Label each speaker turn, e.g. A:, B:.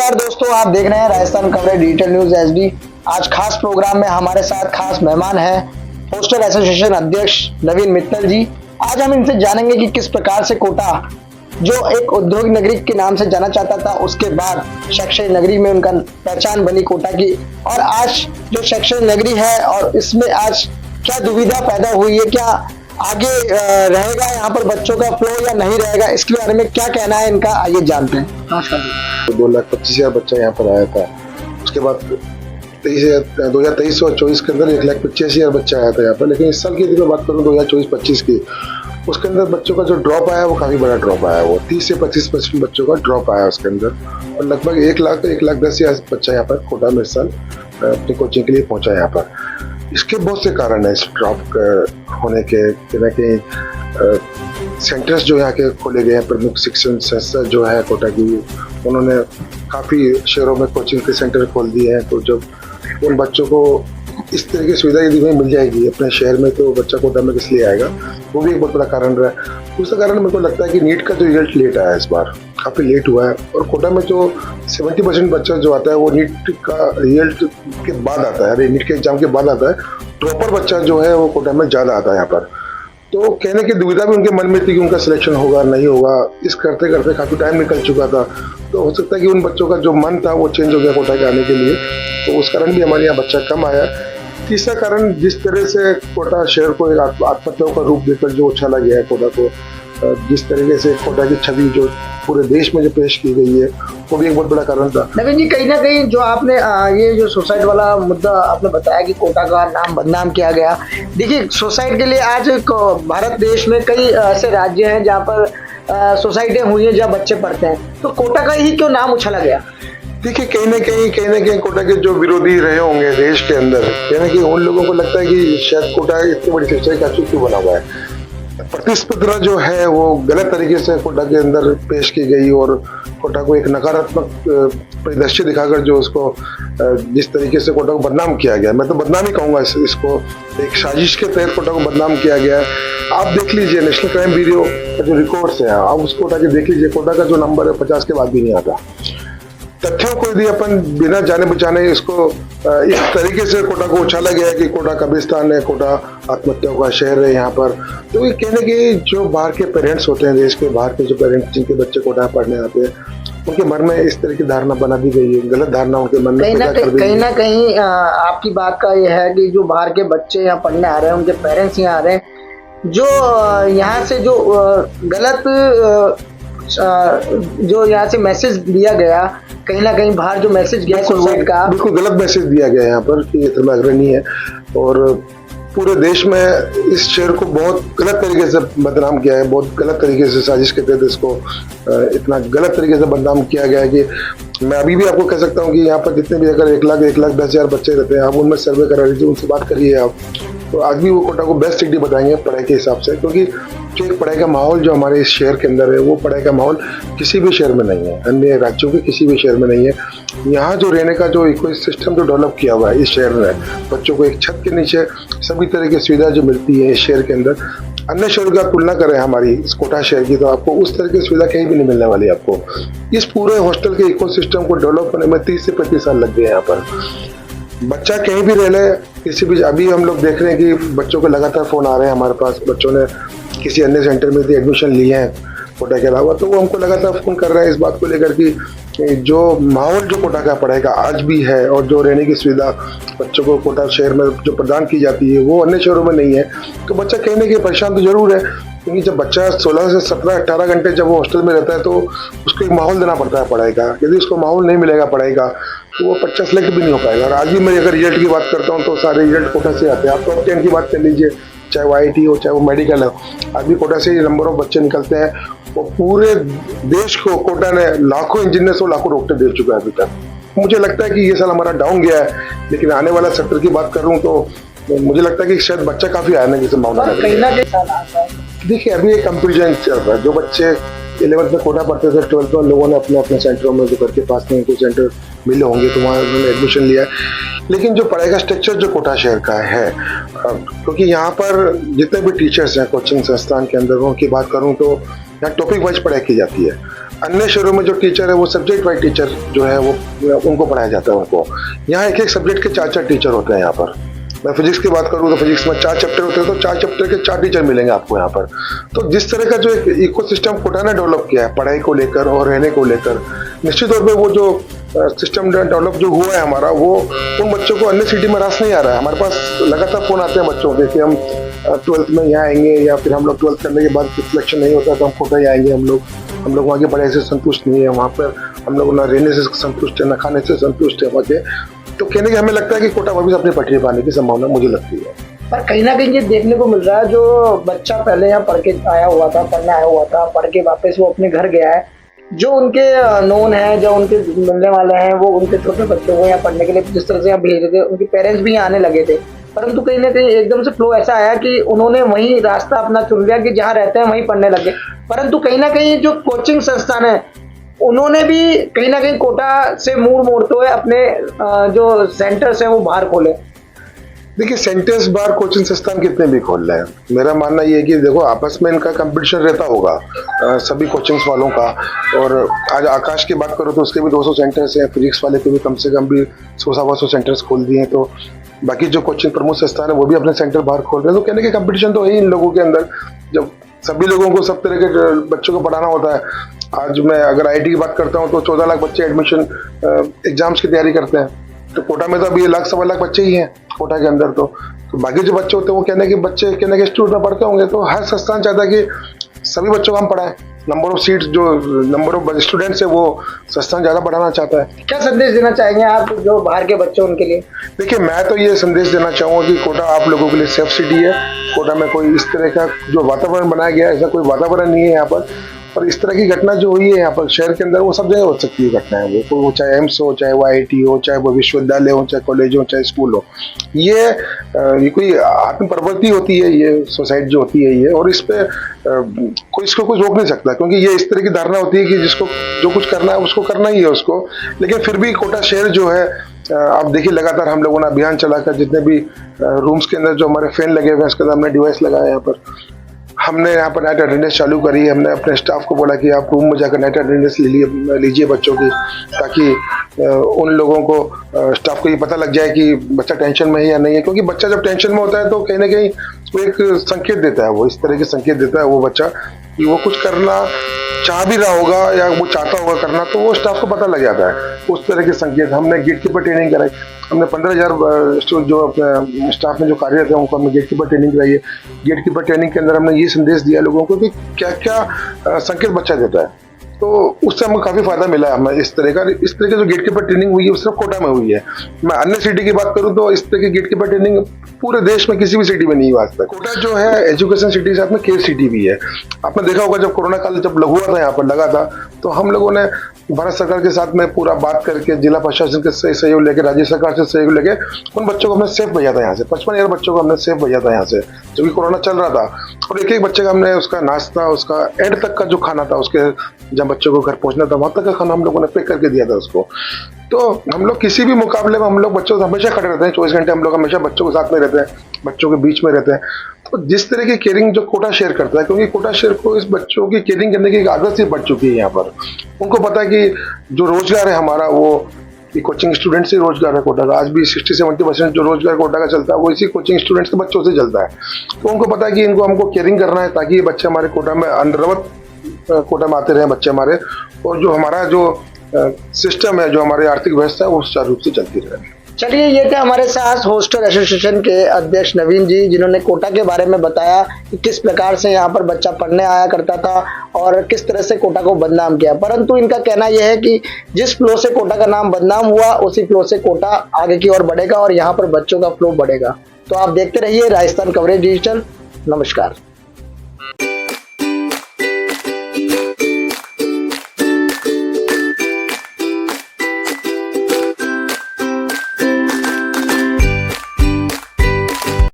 A: नमस्कार दोस्तों, आप देख रहे हैं Rajasthan coverage digital news HD. आज खास प्रोग्राम में हमारे साथ खास मेहमान हैं पोस्टल एसोसिएशन अध्यक्ष नवीन मित्तल जी। आज हम इनसे जानेंगे कि किस प्रकार से कोटा, जो एक उद्योग नगरी के नाम से जाना जाता था, उसके बाद शैक्षणिक नगरी में उनका पहचान बनी कोटा की, और आज जो शैक्षणिक नगरी है और इसमें आज क्या दुविधा पैदा हुई है, क्या आगे रहेगा यहाँ पर बच्चों का फ्लो या नहीं रहेगा, इसके बारे में क्या कहना है इनका, आइए जानते हैं।
B: नमस्कार। 2,25,000 बच्चा यहाँ पर आया था। उसके बाद 2023 और 24 के अंदर 1,85,000 बच्चा आया था यहाँ पर। लेकिन इस साल की यदि मैं बात करूँ 2024-25 की, उसके अंदर बच्चों का जो ड्रॉप आया वो काफ़ी बड़ा ड्रॉप आया। वो 30 से 25% बच्चों का ड्रॉप आया उसके अंदर, और लगभग 1,10,000 बच्चा यहाँ पर कोटा में इस साल अपनी कोचिंग के लिए पहुँचा यहाँ पर। इसके बहुत से कारण हैं इस ड्रॉप होने के। कहीं ना कहीं सेंटर्स जो यहाँ के खोले गए हैं, प्रमुख शिक्षण संस्था जो है कोटा की, उन्होंने काफ़ी शहरों में कोचिंग के सेंटर खोल दिए हैं। तो जब उन बच्चों को इस तरह की सुविधा यदि मिल जाएगी अपने शहर में, तो बच्चा कोटा में किस लिए आएगा, वो भी एक बहुत बड़ा कारण रहा है। दूसरा कारण मेरे को लगता है कि नीट का जो रिजल्ट लेट आया इस बार, काफ़ी लेट हुआ है, और कोटा में जो 70% बच्चा जो आता है वो नीट का रिजल्ट के बाद आता है, नीट के एग्जाम के बाद आता है। ड्रॉपर बच्चा जो है वो कोटा में ज़्यादा आता है यहाँ पर। तो कहने की दुविधा भी उनके मन में थी कि उनका सिलेक्शन होगा नहीं होगा। इस करते करते काफ़ी टाइम निकल चुका था, तो हो सकता है कि उन बच्चों का जो मन था वो चेंज हो गया कोटा के आने के लिए, तो उस कारण भी हमारे यहाँ बच्चा कम आया। तीसरा कारण, जिस तरह से कोटा शहर को एक आत्महत्याओं का रूप देकर जो उछाला गया है कोटा को, जिस तरीके से कोटा की छवि जो पूरे देश में जो पेश की गई है, वो भी एक बहुत बड़ा कारण था।
A: नवीन जी, कहीं ना कहीं जो आपने ये जो सुसाइड वाला मुद्दा आपने बताया कि कोटा का नाम बदनाम किया गया, देखिए सुसाइड के लिए आज भारत देश में कई ऐसे राज्य हैं जहाँ पर सुसाइडें हुई हैं, जहाँ बच्चे पढ़ते हैं, तो कोटा का ही क्यों नाम उछाला गया?
B: देखिए, कहीं ना कहीं कोटा के जो विरोधी रहे होंगे देश के अंदर, कहीं ना कहीं उन लोगों को लगता है कि शायद कोटा इतनी बड़ी शिक्षा का क्यों बना हुआ है। प्रतिस्पर्धा जो है वो गलत तरीके से कोटा के अंदर पेश की गई, और कोटा को एक नकारात्मक परिदृश्य दिखाकर जो उसको जिस तरीके से कोटा को बदनाम किया गया, मैं तो बदनाम ही कहूँगा इसको, एक साजिश के तहत कोटा को बदनाम किया गया है। आप देख लीजिए नेशनल क्राइम ब्यूरो का जो रिकॉर्ड्स है, आप उस कोटा के देख लीजिए, कोटा का जो नंबर है 50 के बाद भी नहीं आता। तथ्यों को यदि अपन बिना जाने बचाने इसको इस तरीके से कोटा को उछाला गया है कि कोटा कब्रिस्तान है, कोटा आत्महत्याओं का शहर है यहाँ पर, तो ये कहने के जो बाहर के पेरेंट्स होते हैं, देश के बाहर के जो पेरेंट्स जिनके बच्चे कोटा पढ़ने आते हैं, उनके मन में इस तरह की धारणा बना दी गई है, गलत धारणा उनके मन में पैदा कर दी गई है।
A: कहीं ना कहीं आपकी बात का ये है कि जो बाहर के बच्चे यहाँ पढ़ने आ रहे हैं, उनके पेरेंट्स यहाँ आ रहे हैं, जो यहाँ से जो गलत जो यहाँ से मैसेज दिया गया, कहीं ना कहीं बाहर जो मैसेज गया सुसाइड का,
B: बिल्कुल गलत मैसेज दिया गया यहाँ पर कि ये धर्माग्रही है, और पूरे देश में इस शहर को बहुत गलत तरीके से बदनाम किया है, बहुत गलत तरीके से साजिश के तहत इसको इतना गलत तरीके से बदनाम किया गया है कि मैं अभी भी आपको कह सकता हूँ कि यहाँ पर जितने भी अगर 1,10,000 बच्चे रहते हैं, आप उनमें सर्वे करा लीजिए, उनसे बात करिए आप, तो आज भी वो कोटा को बेस्ट सिटी बताएंगे पढ़ाई के हिसाब से, क्योंकि जो एक पढ़ाई का माहौल जो हमारे इस शहर के अंदर है, वो पढ़ाई का माहौल किसी भी शहर में नहीं है, अन्य राज्यों के किसी भी शहर में नहीं है। यहाँ जो रहने का जो इकोसिस्टम जो डेवलप किया हुआ है इस शहर में, बच्चों को एक छत के नीचे सभी तरह की सुविधा जो मिलती है इस शहर के अंदर, अन्य शहर का तुलना करें हमारी इस कोटा शहर की, तो आपको उस तरह की सुविधा कहीं भी नहीं मिलने वाली आपको। इस पूरे हॉस्टल के इकोसिस्टम को डेवलप होने में 30 से 35 साल लग गए यहाँ पर। बच्चा कहीं भी रह ले, किसी भी, अभी हम लोग देख रहे हैं कि बच्चों को लगातार फ़ोन आ रहे हैं हमारे पास, बच्चों ने किसी अन्य सेंटर में भी एडमिशन लिए हैं कोटा के अलावा, तो वो हमको लगातार फ़ोन कर रहे हैं इस बात को लेकर कि जो माहौल जो कोटा का पढ़ाई का आज भी है, और जो रहने की सुविधा बच्चों को कोटा शहर में जो प्रदान की जाती है, वो अन्य शहरों में नहीं है। तो बच्चा कहने के परेशान तो जरूर है, क्योंकि जब बच्चा 16 से 17-18 घंटे जब वो हॉस्टल में रहता है, तो उसको एक माहौल देना पड़ता है पढ़ाई का। यदि उसको माहौल नहीं मिलेगा पढ़ाई का, तो वो बच्चा सेलेक्ट भी नहीं हो पाएगा। और आज भी मैं अगर रिजल्ट की बात करता हूँ तो सारे रिजल्ट कोटा से आते हैं। आप टॉप 10 की बात कर लीजिए, चाहे वो IIT हो, चाहे वो मेडिकल हो, आज भी कोटा से ही नंबर ऑफ बच्चे निकलते हैं। वो पूरे देश को कोटा ने लाखों इंजीनियर्स और लाखों डॉक्टर दे चुका है अभी तक। मुझे लगता है कि ये साल हमारा डाउन गया है, लेकिन आने वाला सेक्टर की बात करूँ तो मुझे लगता है कि शायद बच्चा काफ़ी आने की संभावना है। देखिए, अभी एक कंपेरिजन चल रहा है। जो बच्चे 11th में कोटा पढ़ते थे, 12th में लोगों ने अपने अपने सेंटरों में, जो घर के पास में उनको सेंटर मिले होंगे, तो वहाँ उन्होंने एडमिशन लिया है। लेकिन जो पढ़ाई का स्ट्रक्चर जो कोटा शहर का है, क्योंकि यहाँ पर जितने भी टीचर्स हैं कोचिंग संस्थान के अंदर, उनकी बात करूँ तो यहाँ टॉपिक वाइज पढ़ाई की जाती है। अन्य शहरों में जो टीचर है वो सब्जेक्ट वाइज टीचर जो है वो उनको पढ़ाया जाता है उनको। यहाँ एक एक सब्जेक्ट के 4-4 टीचर होते हैं यहाँ पर। मैं फिजिक्स की बात करूँ तो फिजिक्स में 4 चैप्टर होते हैं, तो 4 चैप्टर के 4 टीचर मिलेंगे आपको यहाँ पर। तो जिस तरह का जो एक इकोसिस्टम कोटा ने डेवलप किया है पढ़ाई को लेकर और रहने को लेकर, निश्चित तौर पे वो जो सिस्टम डेवलप जो हुआ है हमारा, वो उन बच्चों को अन्य सिटी में रास नहीं आ रहा है। हमारे पास लगातार फोन आते हैं बच्चों के कि हम 12th में यहाँ आएंगे, या फिर हम लोग 12th करने के बाद सिलेक्शन नहीं होता तो हम कोटा ही आएंगे। हम लोग वहाँ की पढ़ाई से संतुष्ट नहीं है, वहाँ पर हम लोग ना रहने से संतुष्ट है, ना खाने से संतुष्ट है वहाँ के। तो कहने के हमें लगता है कि कोटा वापस अपनी पटरी पर आने की संभावना मुझे लगती है।
A: पर कहीं ना कहीं ये देखने को मिल रहा है, जो बच्चा पहले यहाँ पढ़ के आया हुआ था, पढ़ने आया हुआ था, पढ़ के वापस वो अपने घर गया है, जो उनके नोन है, जो उनके मिलने वाले हैं, वो उनके छोटे बच्चों को यहाँ पढ़ने के लिए जिस तरह से यहाँ भेज रहे थे, उनके पेरेंट्स भी यहाँ आने लगे थे। परंतु कहीं ना कहीं एकदम से फ्लो ऐसा आया कि उन्होंने वही रास्ता अपना चुन लिया कि जहाँ रहते हैं वहीं पढ़ने लगे। परंतु कहीं ना कहीं जो कोचिंग संस्थान है उन्होंने भी कहीं ना कहीं कोटा से मुड़ मोड़ते हुए अपने जो सेंटर्स हैं वो बाहर खोले।
B: देखिए, सेंटर्स बाहर कोचिंग संस्थान कितने भी खोल रहे हैं, मेरा मानना ये है कि देखो आपस में इनका कंपटीशन रहता होगा सभी कोचिंग्स वालों का। और आज आकाश की बात करो तो उसके भी 200 सेंटर्स हैं, फिजिक्स वाले के भी कम से कम भी 100-125 सेंटर्स खोल दिए हैं। तो बाकी जो कोचिंग प्रमुख संस्थान है वो भी अपने सेंटर बाहर खोल रहे हैं। तो कहने के कंपटीशन तो है इन लोगों के अंदर। जब सभी लोगों को सब तरह के बच्चों को पढ़ाना होता है, आज मैं अगर IIT की बात करता हूँ तो 14 लाख बच्चे एडमिशन एग्जाम्स की तैयारी करते हैं। तो कोटा में तो अभी 1 लाख 1.25 लाख बच्चे ही हैं कोटा के अंदर। तो बाकी जो बच्चे होते हैं वो कहने के बच्चे कहने के इंस्टीट्यूट में पढ़ते होंगे। तो हर संस्थान चाहता है कि सभी बच्चों को हम पढ़ाएं। नंबर ऑफ सीट्स, जो नंबर ऑफ स्टूडेंट्स है, वो संस्थान ज़्यादा बढ़ाना चाहता है।
A: क्या संदेश देना चाहेंगे आप जो बाहर के बच्चे उनके लिए?
B: देखिए, मैं तो ये संदेश देना चाहूँगा कि कोटा आप लोगों के लिए सेफ सिटी है। कोटा में कोई इस तरह का जो वातावरण बनाया गया है, ऐसा कोई वातावरण नहीं है यहाँ पर। और इस तरह की घटना जो हुई है यहाँ पर शहर के अंदर, वो सब जगह हो सकती है घटनाएं। वो चाहे एम्स हो, चाहे वो IIT हो, चाहे वो विश्वविद्यालय हो, चाहे कॉलेज हो, चाहे स्कूल हो। ये कोई आत्म प्रवृत्ति होती है, ये सोसाइटी जो होती है ये। और इस पे कोई इसको कुछ रोक नहीं सकता, क्योंकि ये इस तरह की धारणा होती है कि जिसको जो कुछ करना है उसको करना ही है उसको। लेकिन फिर भी कोटा शहर जो है, आप देखिए लगातार हम लोगों ने अभियान चलाकर जितने भी रूम्स के अंदर जो हमारे फैन लगे हुए हैं उसके अंदर हमने डिवाइस लगाया। यहाँ पर हमने यहाँ पर नाइट अटेंडेंस चालू करी। हमने अपने स्टाफ को बोला कि आप रूम में जाकर नाइट अटेंडेंस लीजिए बच्चों की, ताकि उन लोगों को स्टाफ को ये पता लग जाए कि बच्चा टेंशन में है या नहीं है। क्योंकि बच्चा जब टेंशन में होता है तो कहीं ना कहीं वो एक संकेत देता है, वो इस तरह के संकेत देता है वो बच्चा कि वो कुछ करना चाह भी रहा होगा या वो चाहता होगा करना, तो वो स्टाफ को पता लग जाता है उस तरह के संकेत। हमने गेट कीपर ट्रेनिंग कराई। हमने 15,000 जो अपने स्टाफ में जो कार्यरत है उनको हमने गेट कीपर ट्रेनिंग कराई है। गेट कीपर ट्रेनिंग के अंदर हमने ये संदेश दिया लोगों को कि क्या क्या संकेत बच्चा देता है। तो उससे हमको काफ़ी फायदा मिला है। हमें इस तरह की जो गेट कीपर ट्रेनिंग हुई है वो सिर्फ कोटा में हुई है। मैं अन्य सिटी की बात करूं तो इस तरह की गेट कीपर ट्रेनिंग पूरे देश में किसी भी सिटी में नहीं हुआ आज तक। कोटा जो है एजुकेशन सिटी के साथ में केयर सिटी भी है। आपने देखा होगा जब कोरोना काल जब लगा हुआ था यहाँ पर लगा था, तो हम लोगों ने भारत सरकार के साथ में पूरा बात करके जिला प्रशासन के सहयोग लेके, राज्य सरकार से सहयोग लेके उन बच्चों को हमने सेफ भेजा था यहाँ से। 55,000 बच्चों को हमने सेफ भेजा था यहाँ से, जबकि कोरोना चल रहा था। और एक एक बच्चे का हमने उसका नाश्ता, उसका एंड तक का जो खाना था, उसके जब बच्चों को घर पहुंचना था वहां तक का खाना हम लोगों ने पैक करके दिया था उसको। तो हम लोग किसी भी मुकाबले में हम लोग बच्चों से हमेशा खड़े रहते हैं। 24 घंटे हम लोग हमेशा बच्चों के साथ में रहते हैं, बच्चों के बीच में रहते हैं। तो जिस तरह की केयरिंग जो कोटा शेयर करता है, क्योंकि कोटा शेयर को इस बच्चों की केयरिंग करने की एक आदत सी पड़ चुकी है यहाँ पर। उनको पता है कि जो रोजगार है हमारा वो कोचिंग स्टूडेंट से रोजगार है कोटा का। आज भी 60-70% जो रोजगार कोटा का चलता है वो इसी कोचिंग स्टूडेंट्स के बच्चों से चलता है। तो उनको पता है कि इनको हमको केयरिंग करना है ताकि ये बच्चे हमारे कोटा में अनवरत कोटा में आते रहे बच्चे हमारे, और जो हमारा जो सिस्टम है, जो हमारी आर्थिक व्यवस्था है वो सुचारू रूप से चलती रहे।
A: चलिए, ये थे हमारे साथ हॉस्टल एसोसिएशन के अध्यक्ष नवीन जी, जिन्होंने कोटा के बारे में बताया कि किस प्रकार से यहाँ पर बच्चा पढ़ने आया करता था और किस तरह से कोटा को बदनाम किया। परंतु इनका कहना यह है कि जिस फ्लो से कोटा का नाम बदनाम हुआ उसी फ्लो से कोटा आगे की ओर बढ़ेगा और यहाँ पर बच्चों का फ्लो बढ़ेगा। तो आप देखते रहिए राजस्थान कवरेज डिजिटल। नमस्कार।